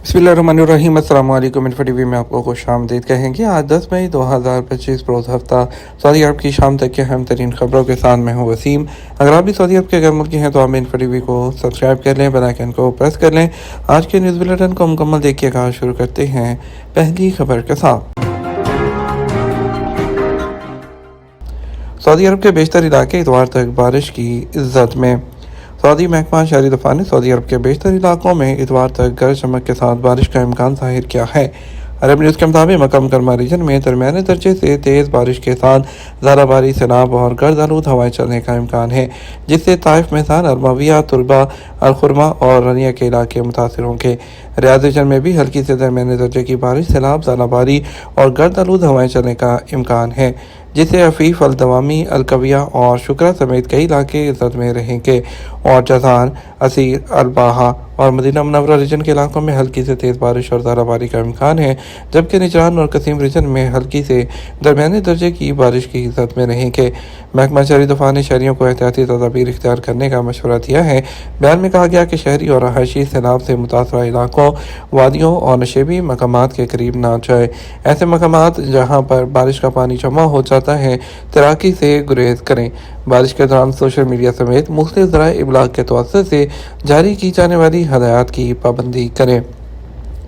बिस्मिल्लाहिर्रहमानिर्रहीम। अस्सलाम वालेकुम। इन्फो टीवी में आपको खुश आमदीद कहेंगे। आज 10 मई 2025 रोज़ हफ्ता सऊदी अरब की शाम तक के अहम तरीन खबरों के साथ मैं हूँ वसीम। अगर आप भी सऊदी अरब के गैर मुल्की हैं तो आप इन्फो टीवी को सब्सक्राइब कर लें, बेल आइकन को प्रेस कर लें। आज के न्यूज़ बुलेटिन को मुकम्मल देखिएगा। शुरू करते हैं पहली खबर के साथ। सऊदी अरब के बेशतर इलाके इतवार तक बारिश की इज्जत में। सऊदी महकमा शहरी दफा ने सऊदी अरब के बेशतर इलाकों में इतवार तक गरज चमक के साथ बारिश का इम्कान जाहिर किया है। अरब न्यूज़ के मुताबिक मक्का मुकरमा रीजन में दरमियाने दर्जे से तेज़ बारिश के साथ ज़राबारी, सैलाब और गर्द आलूद हवाएं चलने का इम्कान है, जिससे ताइफ, मेहसान, अलमविया, तुरबा, अलखुरमा और रनिया के इलाके मुतासर होंगे। रियाद रीजन में भी हल्की से दरमियाने दर्जे की बारिश, सैलाब, ज़राबारी और गर्द आलूद हवाएं चलने का इम्कान है, जिससे अफीफ, अलदवामी, अलकविया और शुक्रा समेत कई इलाके इज्जत में रहेंगे और जज़ान, असीर, अलबाहा और मदीना मुनव्वरा रीजन के इलाकों में हल्की से तेज़ बारिश और ज़राबारी का इम्कान है, जबकि निजरान और कसीम रीजन में हल्की से दरमियाने दर्जे की बारिश की इज्जत में रहेंगे। महकमा शहरी दफा ने शहरियों को एहतियाती तदाबीर इख्तियार करने का मशवरा दिया है। बयान में कहा गया कि शहरी और रहायशी सैलाब से मुतासरा इलाकों, वादियों और नशेबी मकामात के करीब ना जाए। ऐसे मकामात जहाँ पर बारिश का पानी जमा हो जाता है, तैराकी से गुरेज करें। बारिश के दौरान सोशल मीडिया समेत मुख्तलिफ ज़राए इब्लाग के तवज्जुह से जारी की जाने वाली हदायत की पाबंदी करें।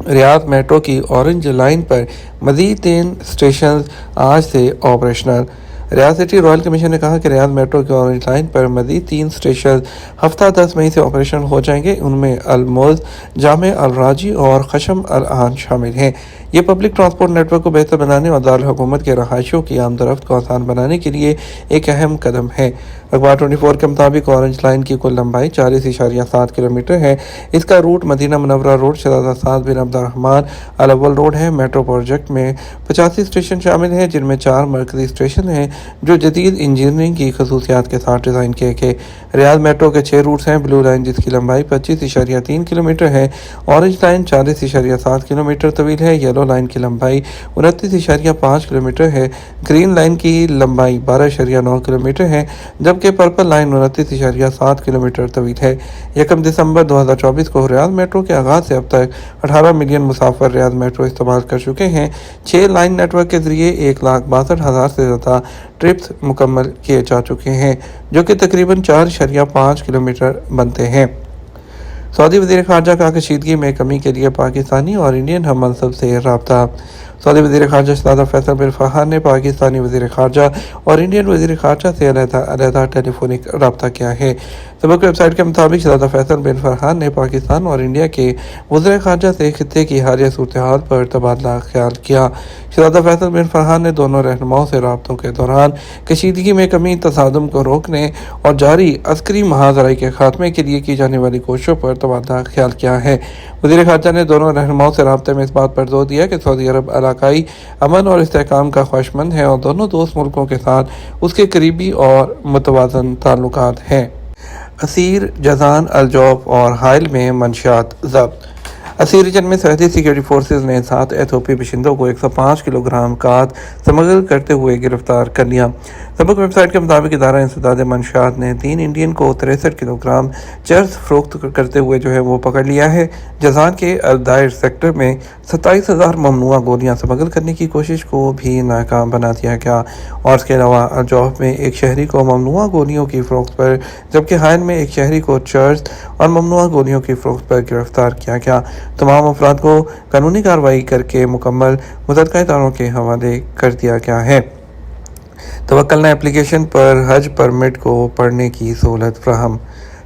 रियाद मेट्रो की ऑरेंज लाइन पर मज़ीद 3 स्टेशन आज से operational. Riyadh city royal commission ने कहा कि रियाद मेट्रो की ऑरेंज लाइन पर मज़ीद 3 स्टेशन हफ्ता 10 मई से ऑपरेशनल हो जाएंगे। उनमें अल-मौज़, जामे अल-राजी और खशम अल-आन शामिल हैं। ये पब्लिक ट्रांसपोर्ट नेटवर्क को बेहतर बनाने और दारुल हुकूमत के रहायशियों की आमदरफ्त को आसान बनाने के लिए एक अहम कदम है। अखबार 24 के मुताबिक ऑरेंज लाइन की कुल लंबाई 40.7 किलोमीटर है। इसका रूट मदीना मुनव्वरा रोड, शहजादा साद बिन अब्दुर्रहमान अल अव्वल रोड है। मेट्रो प्रोजेक्ट में 85 स्टेशन शामिल हैं, जिनमें 4 मरकजी स्टेशन हैं जो जदीद इंजीनियरिंग की खसूसियात के साथ डिज़ाइन किए गए। रियाद मेट्रो के 6 रूट्स हैं। ब्लू लाइन, जिसकी लंबाई 25.3 किलोमीटर है। ऑरेंज लाइन 40.7 किलोमीटर तवील है। येलो लाइन की लंबाई 29.5 किलोमीटर है। ग्रीन लाइन की लंबाई 12.9 किलोमीटर है, जबकि पर्पल लाइन 29.7 किलोमीटर तवील है। 1 दिसंबर 2024 को रियाद मेट्रो के आगाज़ से अब तक 18 मिलियन मुसाफिर रियाद मेट्रो इस्तेमाल कर चुके हैं। 6 लाइन नेटवर्क के जरिए 1,62,000 से ज़्यादा ट्रिप्स मुकम्मल किए जा चुके हैं, जो कि तकरीबन 4.5 किलोमीटर बनते हैं। सऊदी वज़ीर ख़ारजा का कशीदगी में कमी के लिए पाकिस्तानी और इंडियन हम मनसब से रब्ता। सऊदी वज़ीर ख़ारजा शहज़ादा फैसल बिन फरहान ने पाकिस्तानी वज़ीर ख़ारजा और इंडियन वज़ीर ख़ारजा से अलहदा टेलीफोनिक रब्ता किया है। सबक वेबसाइट के मुताबिक शहज़ादा फैसल बिन फरहान ने पाकिस्तान और इंडिया के वज़ीर ख़ारजा से खित्ते की हालिया सूरत हाल पर तबादला ख्याल किया। शहज़ादा फैसल बिन फरहान ने दोनों रहनुमाओं से रब्तों के दौरान कशीदगी में कमी, तसादुम को रोकने और जारी अस्करी महाजराई के खात्मे के लिए की जाने वाली कोशिशों पर तबादला ख्याल किया है। वज़ीर ख़ारजा ने दोनों रहनुमाओं से रब्ते में इस बात पर जोर दिया कि सऊदी अरब इलाकाई अमन और इस्तेहकाम का ख्वाहिशमंद है और दोनों दोस्त मुल्कों के साथ उसके करीबी और मुतवाज़न ताल्लुकात हैं। असीर, जज़ान, अल-जौफ और हाइल में मंशियात ज़ब्त। असीर रीजन में सरहदी सिक्योरिटी फोर्सेज ने 7 एथोपी बशिंदों को 105 किलोग्राम काद स्मगल करते हुए गिरफ्तार कर लिया। सबक वेबसाइट के मुताबिक इदारा इंसदाद मंशियात ने 3 इंडियन को 63 किलोग्राम चर्स फरोख्त करते हुए वो पकड़ लिया है। जज़ान के अलदायर सेक्टर में 27,000 ममनुआ गोलियां स्मगल करने की कोशिश को भी नाकाम बना दिया गया और इसके अलावा अल-जौफ में एक शहरी को ममनुआ गोलियों की फरोख्त पर, जबकि हाइल में एक शहरी को चर्स और ममनुआ गोलियों की फरोख्त पर गिरफ्तार किया गया। तमाम अफराद को कानूनी कार्रवाई करके मुकम्मल मुतल्लिका इदारों के हवाले कर दिया गया है। तवक्कलना एप्लीकेशन पर हज परमिट को पढ़ने की सहूलत फ्राहम।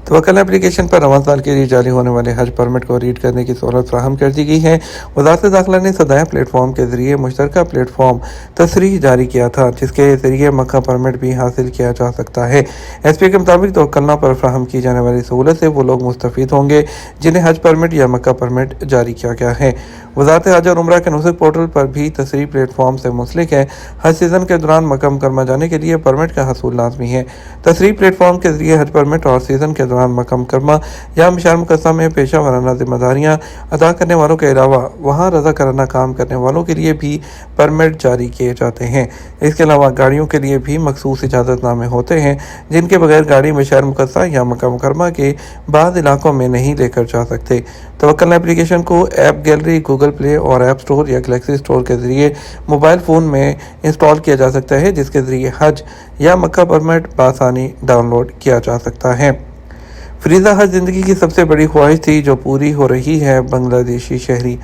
तवक्कलना एप्लीकेशन पर रवां साल के लिए जारी होने वाले हज परमिट को रीड करने की सहूलत फ्राहम कर दी गई है। वज़ारत दाखिला ने सदाया प्लेटफॉर्म के जरिए मुश्तरका प्लेटफॉर्म तसरीह जारी किया था, जिसके जरिए मक्का परमिट भी हासिल किया जा सकता है। SP के मुताबिक तवक्कलना पर फ्राहम की जाने वाली सहूलत से वो लोग मुस्तफ़ीद होंगे जिन्हें हज परमिट या मक्का परमिट जारी किया गया है। वज़ारत हज और उम्रा के नुस्ख पोर्टल पर भी तसरीह प्लेटफॉर्म से मुंसलिक है। हज सीज़न के दौरान मक्का मुकरमा जाने के लिए परमिट का हसूल लाजमी है। तसरीह प्लेटफॉर्म के जरिए हज परमिट और सीज़न के दौरान मक्का मुकरमा या मशार मुकद्दसा में पेशा वाराना जिम्मेदारियाँ अदा करने वालों के अलावा वहाँ रजा कराना काम करने वालों के लिए भी परमिट जारी किए जाते हैं। इसके अलावा गाड़ियों के लिए भी मखसूस इजाज़तनामे होते हैं जिनके बगैर गाड़ी मशार मुकद्दसा या मक्का मुकरमा के बाद इलाकों में नहीं लेकर जा सकते। तवक्कल एप्लीकेशन को ऐप गैलरी, गूगल प्ले और ऐप स्टोर या गैलेक्सी स्टोर के जरिए मोबाइल फ़ोन में इंस्टॉल किया जा सकता है, जिसके ज़रिए हज या मक्का परमिट बआसानी डाउनलोड किया जा सकता है। फरीदा हज ज़िंदगी की सबसे बड़ी ख्वाहिश थी जो पूरी हो रही है। बांग्लादेशी शहरी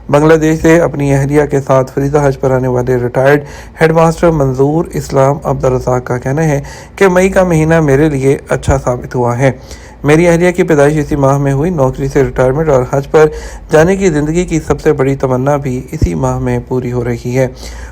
बांग्लादेश से अपनी अहलिया के साथ फरीदा हज पर आने वाले रिटायर्ड हेडमास्टर मंजूर इस्लाम अब्दुल रज़ाक का कहना है कि मई का महीना मेरे लिए अच्छा साबित हुआ है। मेरी अहलिया की पैदाइश इसी माह में हुई। नौकरी से रिटायरमेंट और हज पर जाने की ज़िंदगी की सबसे बड़ी तमन्ना भी इसी माह में पूरी हो रही है।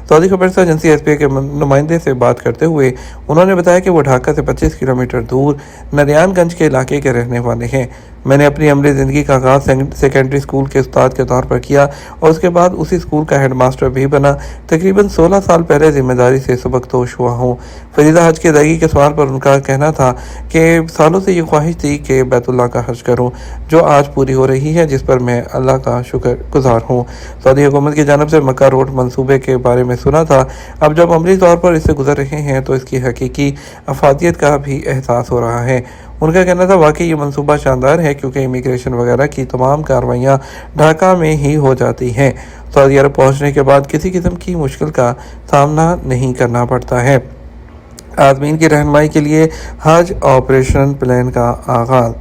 सऊदी खबरसां एजेंसी एसपीए के नुमाइंदे से बात करते हुए उन्होंने बताया कि वो ढाका से 25 किलोमीटर दूर नरियानगंज के इलाके के रहने वाले हैं। मैंने अपनी अमली ज़िंदगी का आगाज़ सेकेंडरी स्कूल के उस्ताद के तौर पर किया और उसके बाद उसी स्कूल का हेडमास्टर भी बना। तकरीबन 16 साल पहले जिम्मेदारी से सबकदोश हुआ हूँ। फरीदा हज की अदायगी के सवाल पर उनका कहना था कि सालों से ये ख्वाहिश थी कि बैतुल्लाह का हज करूँ, जो आज पूरी हो रही है, जिस पर मैं अल्लाह का शुक्र गुजार हूँ। सऊदी हुकूमत की जानब से मक्का रोड मंसूबे के बारे में सुना था। अब जब अमली तौर पर इससे गुजर रहे हैं तो इसकी हकीकी अफादियत का भी एहसास हो रहा है। उनका कहना था वाकई ये मंसूबा शानदार है क्योंकि इमिग्रेशन वगैरह की तमाम कार्रवाइयाँ ढाका में ही हो जाती हैं। सऊदी अरब पहुँचने के बाद किसी किस्म की मुश्किल का सामना नहीं करना पड़ता है। आज़मीन की रहनुमाई के लिए हज ऑपरेशन प्लान का आगाज़।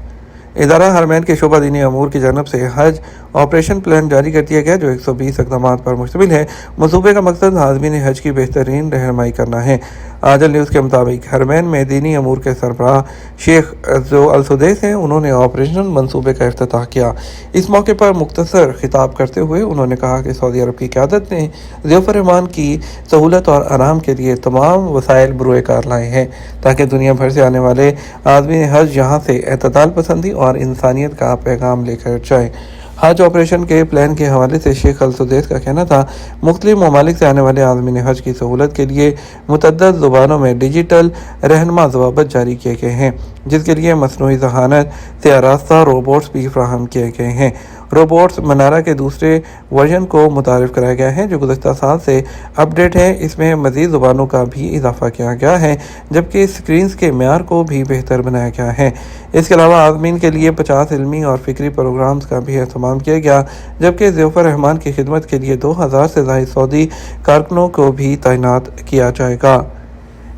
इदारा हरमैन के शोबा दीनी अमूर की जानब से हज ऑपरेशन प्लान जारी कर दिया गया जो 120 इक़दामात पर मुश्तमिल है। मंसूबे का मकसद हाज़मीन हज की बेहतरीन रहनुमाई करना है। आजल न्यूज़ के मुताबिक हरमैन में दीनी अमूर के सरबराह शेख जो अल सुदैस हैं, उन्होंने ऑपरेशन मंसूबे का इफ्तिताह किया। इस मौके पर मुख्तसर खिताब करते हुए उन्होंने कहा कि सऊदी अरब की क़यादत ने ज़ियाफ़त रहमान की सहूलत और आराम के लिए तमाम वसाइल बरूए कार लाए हैं ताकि दुनिया भर से आने वाले आज़मीन हज यहाँ से एतदाल पसंदी और इंसानियत का पैगाम लेकर जाए। हज ऑपरेशन के प्लान के हवाले से शेख अल सुदैस का कहना था मुख्तलिफ ममालिक से आने वाले आज़मीन हज की सहूलत के लिए मुतअद्दिद ज़ुबानों में डिजिटल रहनुमा ज़वाबित जारी किए गए हैं, जिसके लिए मसनूई ज़हानत से आरास्ता रोबोट्स भी फराहम किए गए हैं। रोबोट्स मनारा के दूसरे वर्जन को मुतारिफ कराया गया है जो गुज़श्ता साल से अपडेट है। इसमें मज़ीद ज़ुबानों का भी इजाफा किया गया है जबकि स्क्रीन्स के मेयार को भी बेहतर बनाया गया है। इसके अलावा आज़मीन के लिए 50 इल्मी और फ़िक्री प्रोग्राम्स का भी एहतमाम किया गया, जबकि ज़ियाफ़त रहमान की खिदमत के लिए 2000 से ज़ायद सऊदी कारकुनों को भी तैनात किया जाएगा।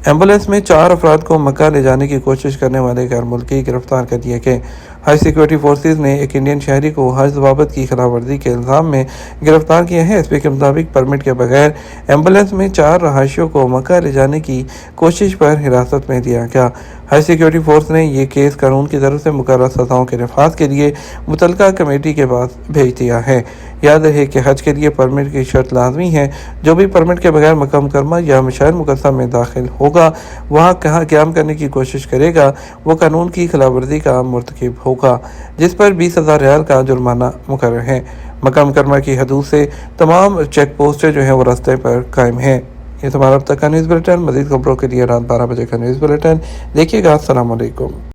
एम्बुलेंस में 4 अफराद को मक्का ले जाने की कोशिश करने वाले गैर मुल्की गिरफ्तार कर दिए गए। हज सिक्योरिटी फोर्सेज ने एक इंडियन शहरी को हज ज़वाबित की खिलाफवर्जी के इल्ज़ाम में गिरफ्तार किया है। एसपी के मुताबिक परमिट के बगैर एम्बुलेंस में 4 रहायशियों को मक्का ले जाने की कोशिश पर हिरासत में लिया गया। हज सिक्योरिटी फोर्स ने यह केस कानून की तरफ से मुकर्रर सज़ाओं के नफाज के लिए मुतल्लिका कमेटी के पास भेज दिया है। याद रहे कि हज के लिए परमिट की शर्त लाजमी है। जो भी परमिट के बगैर मक्का मुकरमा या मशार मुकद्दसा में दाखिल होगा, वहाँ कहाँ क़याम करने की कोशिश करेगा, वो कानून की खिलाफवर्जी का मुर्तकिब होगा, जिस पर 20,000 रियाल का जुर्माना मुकर्रर है। मक्का मुकरमा की हदूद से तमाम चेक पोस्टें जो हैं वो रास्ते पर कायम हैं। ये तुम्हारा अब तक का न्यूज़ बुलेटिन। मज़ीद खबरों के लिए रात 12 बजे का न्यूज़ बुलेटिन देखिएगा। अस्सलाम वालेकुम।